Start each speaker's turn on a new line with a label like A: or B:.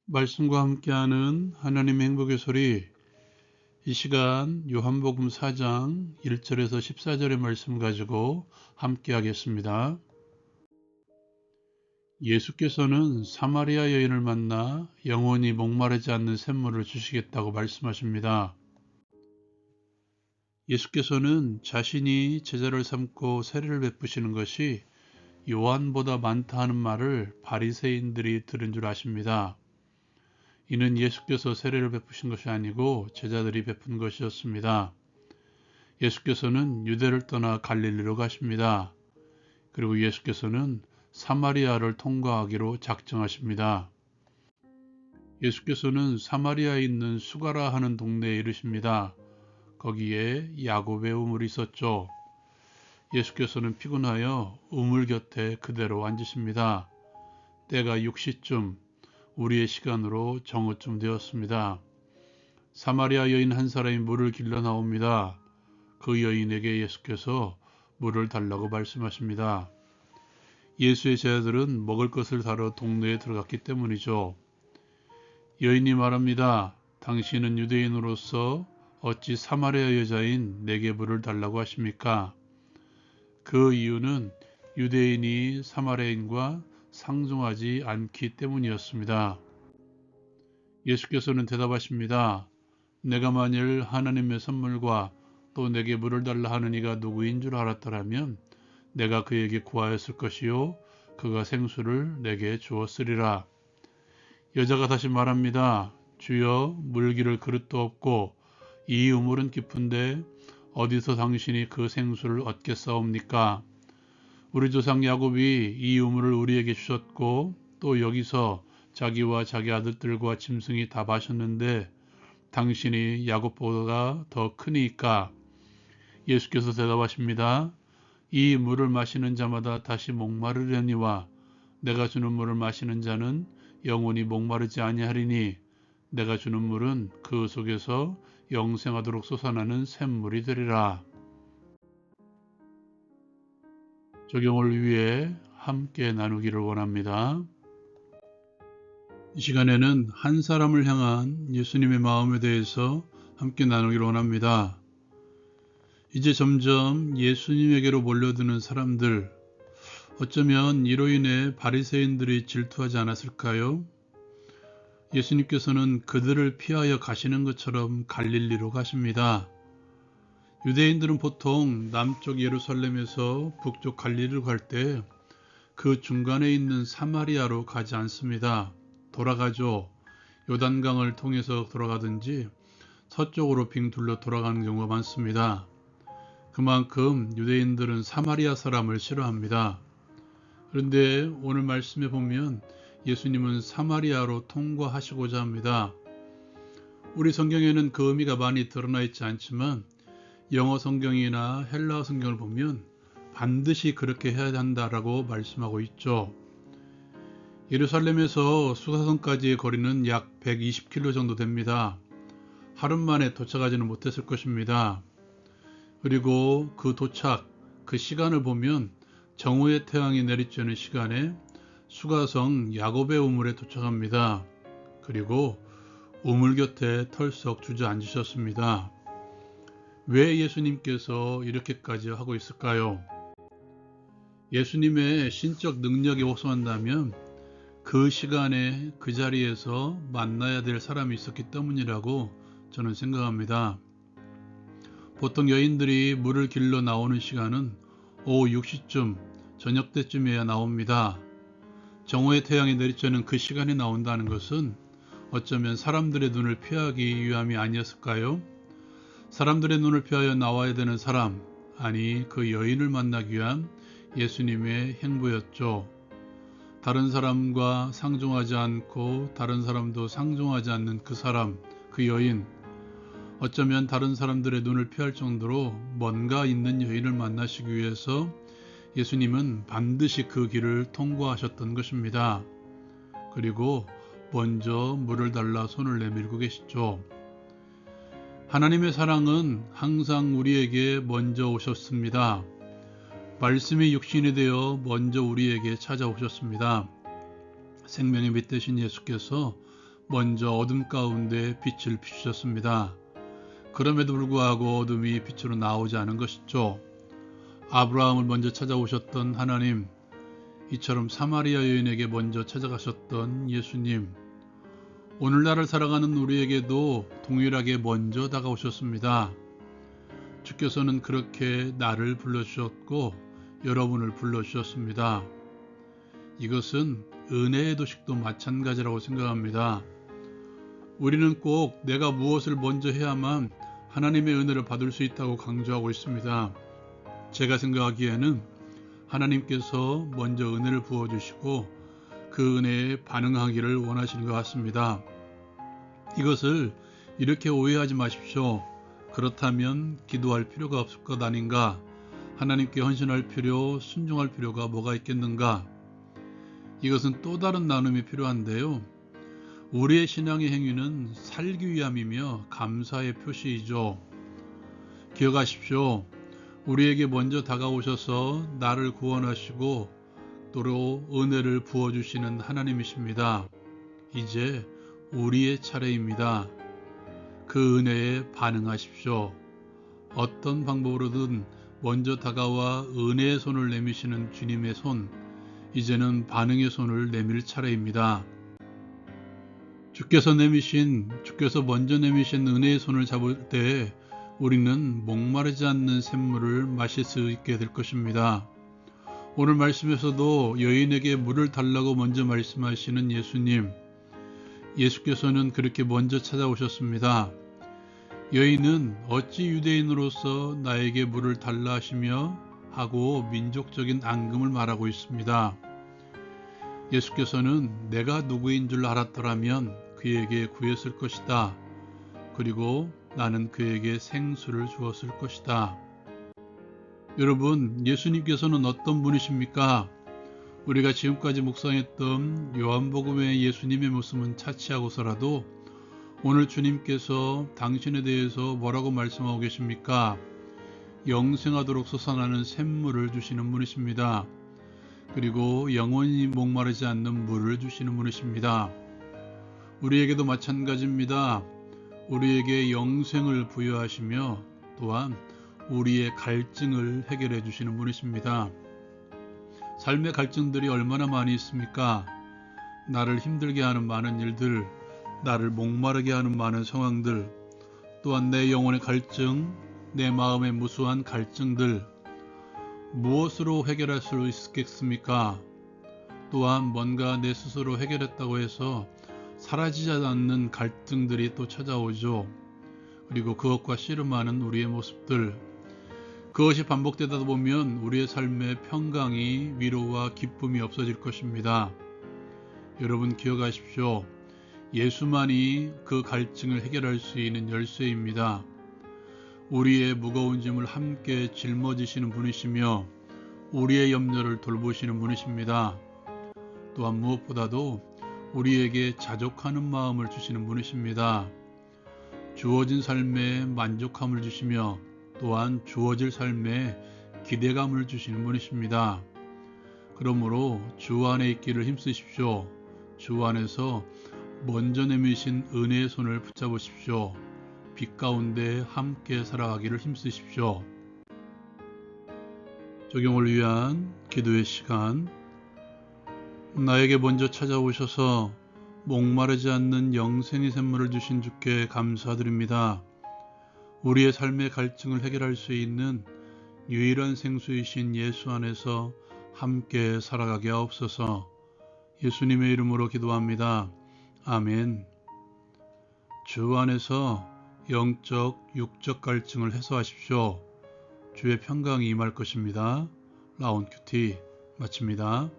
A: 말씀과 함께하는 하나님의 행복의 소리. 이 시간 요한복음 4장 1절에서 14절의 말씀 가지고 함께하겠습니다. 예수께서는 사마리아 여인을 만나 영원히 목마르지 않는 샘물을 주시겠다고 말씀하십니다. 예수께서는 자신이 제자를 삼고 세례를 베푸시는 것이 요한보다 많다 하는 말을 바리새인들이 들은 줄 아십니다. 이는 예수께서 세례를 베푸신 것이 아니고 제자들이 베푼 것이었습니다. 예수께서는 유대를 떠나 갈릴리로 가십니다. 그리고 예수께서는 사마리아를 통과하기로 작정하십니다. 예수께서는 사마리아에 있는 수가라 하는 동네에 이르십니다. 거기에 야곱의 우물이 있었죠. 예수께서는 피곤하여 우물 곁에 그대로 앉으십니다. 때가 6시쯤 우리의 시간으로 정오쯤 되었습니다. 사마리아 여인 한 사람이 물을 길러 나옵니다. 그 여인에게 예수께서 물을 달라고 말씀하십니다. 예수의 제자들은 먹을 것을 사러 동네에 들어갔기 때문이죠. 여인이 말합니다. 당신은 유대인으로서 어찌 사마리아 여자인 내게 물을 달라고 하십니까? 그 이유는 유대인이 사마리아인과 상종하지 않기 때문이었습니다. 예수께서는 대답하십니다. 내가 만일 하나님의 선물과 또 내게 물을 달라 하는 이가 누구인 줄 알았더라면 내가 그에게 구하였을 것이요 그가 생수를 내게 주었으리라. 여자가 다시 말합니다. 주여, 물 기를 그릇도 없고 이 우물은 깊은데 어디서 당신이 그 생수를 얻겠사옵니까? 우리 조상 야곱이 이 우물을 우리에게 주셨고 또 여기서 자기와 자기 아들들과 짐승이 다 마셨는데 당신이 야곱보다 더 크니까. 예수께서 대답하십니다. 이 물을 마시는 자마다 다시 목마르려니와 내가 주는 물을 마시는 자는 영원히 목마르지 아니하리니 내가 주는 물은 그 속에서 영생하도록 솟아나는 샘물이 되리라. 적용을 위해 함께 나누기를 원합니다. 이 시간에는 한 사람을 향한 예수님의 마음에 대해서 함께 나누기를 원합니다. 이제 점점 예수님에게로 몰려드는 사람들, 어쩌면 이로 인해 바리새인들이 질투하지 않았을까요? 예수님께서는 그들을 피하여 가시는 것처럼 갈릴리로 가십니다. 유대인들은 보통 남쪽 예루살렘에서 북쪽 갈릴리로 갈 때 그 중간에 있는 사마리아로 가지 않습니다. 돌아가죠. 요단강을 통해서 돌아가든지 서쪽으로 빙 둘러 돌아가는 경우가 많습니다. 그만큼 유대인들은 사마리아 사람을 싫어합니다. 그런데 오늘 말씀에 보면 예수님은 사마리아로 통과하시고자 합니다. 우리 성경에는 그 의미가 많이 드러나 있지 않지만 영어 성경이나 헬라어 성경을 보면 반드시 그렇게 해야 한다라고 말씀하고 있죠. 예루살렘에서 수사선까지의 거리는 약 120km 정도 됩니다. 하루 만에 도착하지는 못했을 것입니다. 그리고 그 도착, 그 시간을 보면 정오의 태양이 내리쬐는 시간에 수가성 야곱의 우물에 도착합니다. 그리고 우물 곁에 털썩 주저앉으셨습니다. 왜 예수님께서 이렇게까지 하고 있을까요? 예수님의 신적 능력이 호소한다면 그 시간에 그 자리에서 만나야 될 사람이 있었기 때문이라고 저는 생각합니다. 보통 여인들이 물을 길러 나오는 시간은 오후 6시쯤 저녁 때쯤에야 나옵니다. 정오의 태양이 내리쬐는 그 시간에 나온다는 것은 어쩌면 사람들의 눈을 피하기 위함이 아니었을까요? 사람들의 눈을 피하여 나와야 되는 사람, 아니 그 여인을 만나기 위한 예수님의 행보였죠. 다른 사람과 상종하지 않고 다른 사람도 상종하지 않는 그 사람, 그 여인, 어쩌면 다른 사람들의 눈을 피할 정도로 뭔가 있는 여인을 만나시기 위해서 예수님은 반드시 그 길을 통과하셨던 것입니다. 그리고 먼저 물을 달라 손을 내밀고 계시죠. 하나님의 사랑은 항상 우리에게 먼저 오셨습니다. 말씀이 육신이 되어 먼저 우리에게 찾아오셨습니다. 생명의 빛 되신 예수께서 먼저 어둠 가운데 빛을 비추셨습니다. 그럼에도 불구하고 어둠이 빛으로 나오지 않은 것이죠. 아브라함을 먼저 찾아오셨던 하나님, 이처럼 사마리아 여인에게 먼저 찾아가셨던 예수님, 오늘날을 살아가는 우리에게도 동일하게 먼저 다가오셨습니다. 주께서는 그렇게 나를 불러주셨고 여러분을 불러주셨습니다. 이것은 은혜의 도식도 마찬가지라고 생각합니다. 우리는 꼭 내가 무엇을 먼저 해야만 하나님의 은혜를 받을 수 있다고 강조하고 있습니다. 제가 생각하기에는 하나님께서 먼저 은혜를 부어주시고 그 은혜에 반응하기를 원하시는 것 같습니다. 이것을 이렇게 오해하지 마십시오. 그렇다면 기도할 필요가 없을 것 아닌가? 하나님께 헌신할 필요, 순종할 필요가 뭐가 있겠는가? 이것은 또 다른 나눔이 필요한데요. 우리의 신앙의 행위는 살기 위함이며 감사의 표시이죠. 기억하십시오. 우리에게 먼저 다가오셔서 나를 구원하시고 또로 은혜를 부어주시는 하나님이십니다. 이제 우리의 차례입니다. 그 은혜에 반응하십시오. 어떤 방법으로든 먼저 다가와 은혜의 손을 내미시는 주님의 손, 이제는 반응의 손을 내밀 차례입니다. 주께서 먼저 내미신 은혜의 손을 잡을 때 우리는 목마르지 않는 샘물을 마실 수 있게 될 것입니다. 오늘 말씀에서도 여인에게 물을 달라고 먼저 말씀하시는 예수님, 예수께서는 그렇게 먼저 찾아오셨습니다. 여인은 어찌 유대인으로서 나에게 물을 달라 하시며 하고 민족적인 앙금을 말하고 있습니다. 예수께서는 내가 누구인 줄 알았더라면 그에게 구했을 것이다. 그리고 나는 그에게 생수를 주었을 것이다. 여러분, 예수님께서는 어떤 분이십니까? 우리가 지금까지 묵상했던 요한복음의 예수님의 모습은 차치하고서라도 오늘 주님께서 당신에 대해서 뭐라고 말씀하고 계십니까? 영생하도록 솟아나는 샘물을 주시는 분이십니다. 그리고 영원히 목마르지 않는 물을 주시는 분이십니다. 우리에게도 마찬가지입니다. 우리에게 영생을 부여하시며 또한 우리의 갈증을 해결해 주시는 분이십니다. 삶의 갈증들이 얼마나 많이 있습니까? 나를 힘들게 하는 많은 일들, 나를 목마르게 하는 많은 상황들, 또한 내 영혼의 갈증, 내 마음의 무수한 갈증들, 무엇으로 해결할 수 있겠습니까? 또한 뭔가 내 스스로 해결했다고 해서 사라지지 않는 갈등들이 또 찾아오죠. 그리고 그것과 씨름하는 우리의 모습들, 그것이 반복되다 보면 우리의 삶의 평강이, 위로와 기쁨이 없어질 것입니다. 여러분 기억하십시오. 예수만이 그 갈증을 해결할 수 있는 열쇠입니다. 우리의 무거운 짐을 함께 짊어지시는 분이시며 우리의 염려를 돌보시는 분이십니다. 또한 무엇보다도 우리에게 자족하는 마음을 주시는 분이십니다. 주어진 삶에 만족함을 주시며 또한 주어질 삶에 기대감을 주시는 분이십니다. 그러므로 주 안에 있기를 힘쓰십시오. 주 안에서 먼저 내미신 은혜의 손을 붙잡으십시오. 빛 가운데 함께 살아가기를 힘쓰십시오. 적용을 위한 기도의 시간. 나에게 먼저 찾아오셔서 목마르지 않는 영생의 샘물을 주신 주께 감사드립니다. 우리의 삶의 갈증을 해결할 수 있는 유일한 생수이신 예수 안에서 함께 살아가게 하옵소서. 예수님의 이름으로 기도합니다. 아멘. 주 안에서 영적, 육적 갈증을 해소하십시오. 주의 평강이 임할 것입니다. 라온 큐티 마칩니다.